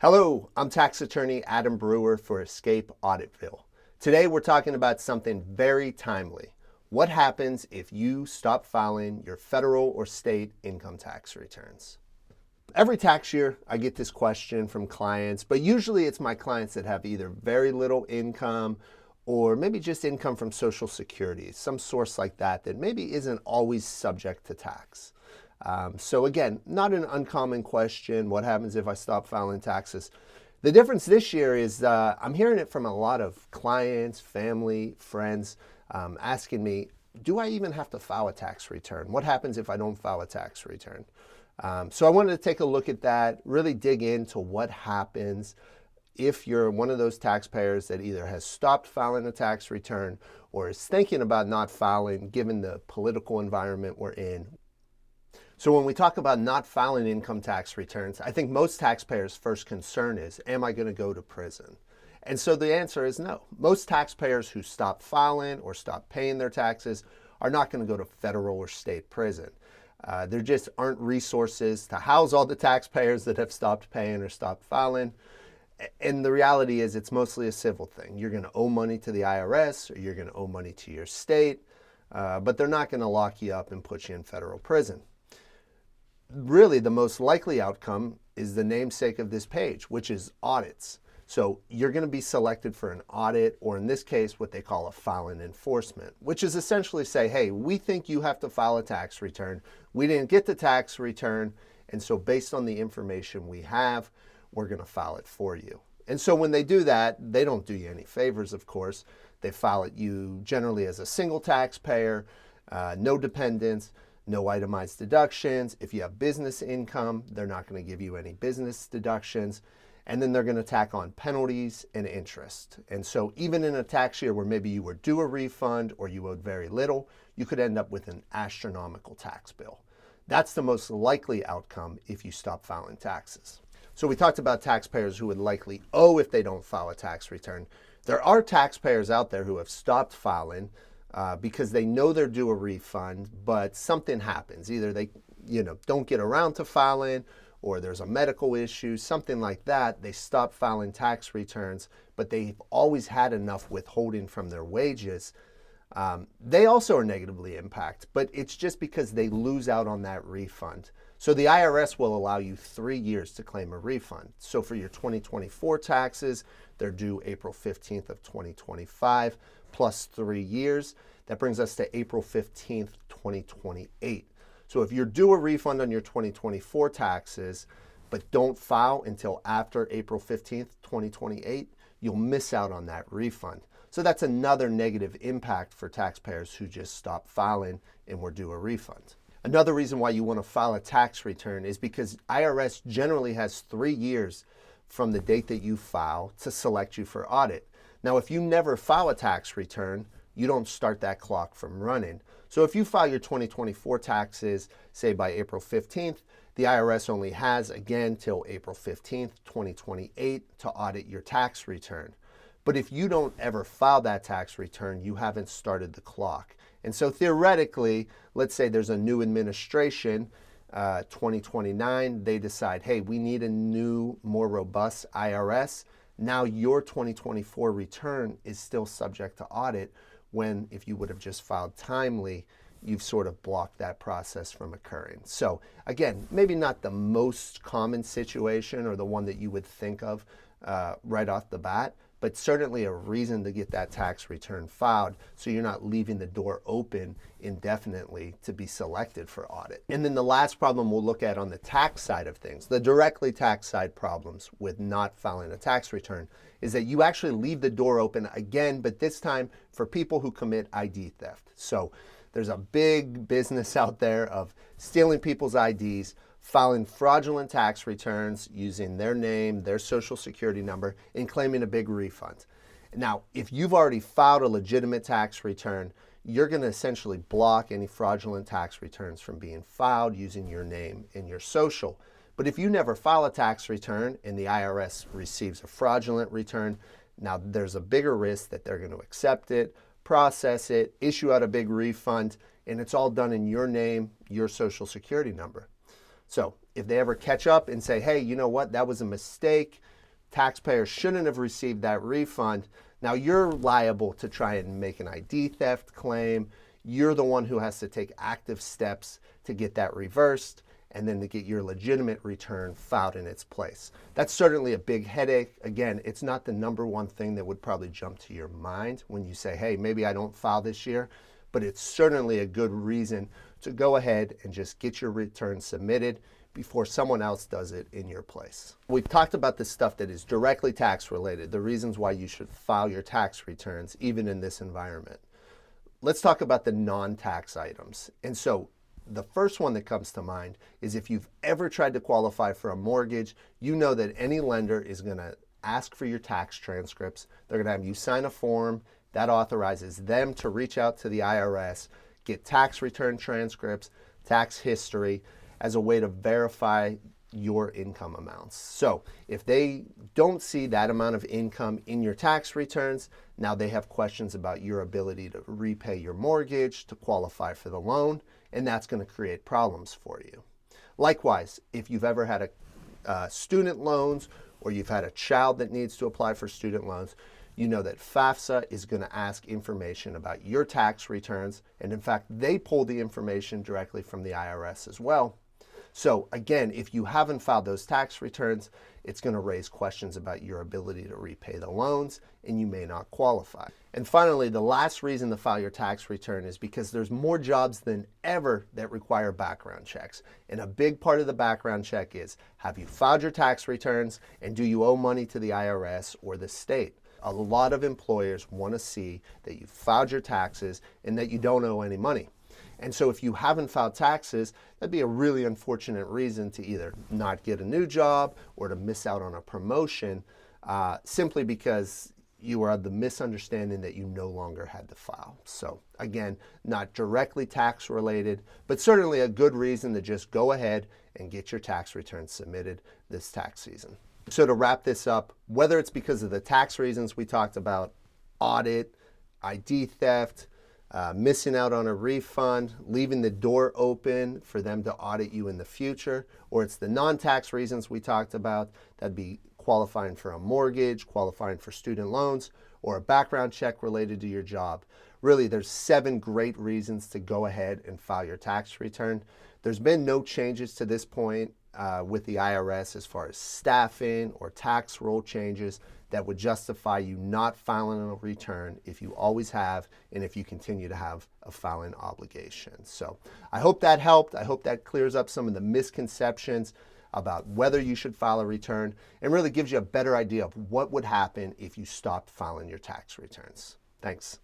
Hello, I'm Tax Attorney Adam Brewer for Escape Auditville. Today we're talking about something very timely. What happens if you stop filing your federal or state income tax returns? Every tax year I get this question from clients, but usually it's my clients that have either very little income or maybe just income from Social Security, some source like that that maybe isn't always subject to tax. So again, not an uncommon question. What happens if I stop filing taxes? The difference this year is I'm hearing it from a lot of clients, family, friends asking me, do I even have to file a tax return? What happens if I don't file a tax return? So I wanted to take a look at that, really dig into what happens if you're one of those taxpayers that either has stopped filing a tax return or is thinking about not filing given the political environment we're in. So when we talk about not filing income tax returns, I think most taxpayers' first concern is, am I going to go to prison? And so the answer is no. Most taxpayers who stop filing or stop paying their taxes are not going to go to federal or state prison. There just aren't resources to house all the taxpayers that have stopped paying or stopped filing. And the reality is it's mostly a civil thing. You're going to owe money to the IRS or you're going to owe money to your state, but they're not going to lock you up and put you in federal prison. Really, the most likely outcome is the namesake of this page, which is audits. So you're going to be selected for an audit, or in this case, what they call a filing enforcement, which is essentially say, hey, we think you have to file a tax return. We didn't get the tax return, and so based on the information we have, we're going to file it for you. And so when they do that, they don't do you any favors, of course. They file it you generally as a single taxpayer, no dependents, no itemized deductions. If you have business income, they're not going to give you any business deductions. And then they're going to tack on penalties and interest. And so even in a tax year where maybe you were due a refund or you owed very little, you could end up with an astronomical tax bill. That's the most likely outcome if you stop filing taxes. So we talked about taxpayers who would likely owe if they don't file a tax return. There are taxpayers out there who have stopped filing because they know they're due a refund, but something happens. Either they don't get around to filing, or there's a medical issue, something like that. They stop filing tax returns, but they've always had enough withholding from their wages. They also are negatively impacted, but it's just because they lose out on that refund. So the IRS will allow you 3 years to claim a refund. So for your 2024 taxes, they're due April 15th of 2025 plus 3 years. That brings us to April 15th, 2028. So if you're due a refund on your 2024 taxes, but don't file until after April 15th, 2028, you'll miss out on that refund. So that's another negative impact for taxpayers who just stop filing and were due a refund. Another reason why you want to file a tax return is because IRS generally has 3 years from the date that you file to select you for audit. Now, if you never file a tax return, you don't start that clock from running. So if you file your 2024 taxes, say by April 15th, the IRS only has, again, till April 15th, 2028 to audit your tax return. But if you don't ever file that tax return, you haven't started the clock. And so theoretically, let's say there's a new administration, 2029, they decide, hey, we need a new, more robust IRS. Now your 2024 return is still subject to audit when, if you would have just filed timely, you've sort of blocked that process from occurring. So again, maybe not the most common situation or the one that you would think of right off the bat, but certainly a reason to get that tax return filed so you're not leaving the door open indefinitely to be selected for audit. And then the last problem we'll look at on the tax side of things, the directly tax side problems with not filing a tax return, is that you actually leave the door open again, but this time for people who commit ID theft. So there's a big business out there of stealing people's IDs, filing fraudulent tax returns using their name, their social security number, and claiming a big refund. Now, if you've already filed a legitimate tax return, you're going to essentially block any fraudulent tax returns from being filed using your name and your social. But if you never file a tax return and the IRS receives a fraudulent return, now there's a bigger risk that they're going to accept it, process it, issue out a big refund, and it's all done in your name, your social security number. So if they ever catch up and say, hey, you know what, that was a mistake, taxpayer shouldn't have received that refund, now you're liable to try and make an ID theft claim. You're the one who has to take active steps to get that reversed and then to get your legitimate return filed in its place. That's certainly a big headache. Again, it's not the number one thing that would probably jump to your mind when you say, hey, maybe I don't file this year, but it's certainly a good reason to go ahead and just get your return submitted before someone else does it in your place. We've talked about the stuff that is directly tax related, the reasons why you should file your tax returns even in this environment. Let's talk about the non-tax items. And so the first one that comes to mind is if you've ever tried to qualify for a mortgage, you know that any lender is going to ask for your tax transcripts. They're going to have you sign a form that authorizes them to reach out to the IRS, get tax return transcripts, tax history as a way to verify your income amounts. So if they don't see that amount of income in your tax returns, now they have questions about your ability to repay your mortgage, to qualify for the loan, and that's going to create problems for you. Likewise, if you've ever had student loans or you've had a child that needs to apply for student loans, you know that FAFSA is going to ask information about your tax returns, and in fact, they pull the information directly from the IRS as well. So again, if you haven't filed those tax returns, it's going to raise questions about your ability to repay the loans, and you may not qualify. And finally, the last reason to file your tax return is because there's more jobs than ever that require background checks. And a big part of the background check is, have you filed your tax returns, and do you owe money to the IRS or the state? A lot of employers want to see that you filed your taxes and that you don't owe any money. And so if you haven't filed taxes, that'd be a really unfortunate reason to either not get a new job or to miss out on a promotion simply because you are of the misunderstanding that you no longer had to file. So again, not directly tax related, but certainly a good reason to just go ahead and get your tax returns submitted this tax season. So to wrap this up, whether it's because of the tax reasons we talked about, audit, ID theft, missing out on a refund, leaving the door open for them to audit you in the future, or it's the non-tax reasons we talked about, that'd be qualifying for a mortgage, qualifying for student loans, or a background check related to your job. Really, there's 7 great reasons to go ahead and file your tax return. There's been no changes to this point with the IRS as far as staffing or tax rule changes that would justify you not filing a return if you always have and if you continue to have a filing obligation. So I hope that helped. I hope that clears up some of the misconceptions about whether you should file a return and really gives you a better idea of what would happen if you stopped filing your tax returns. Thanks.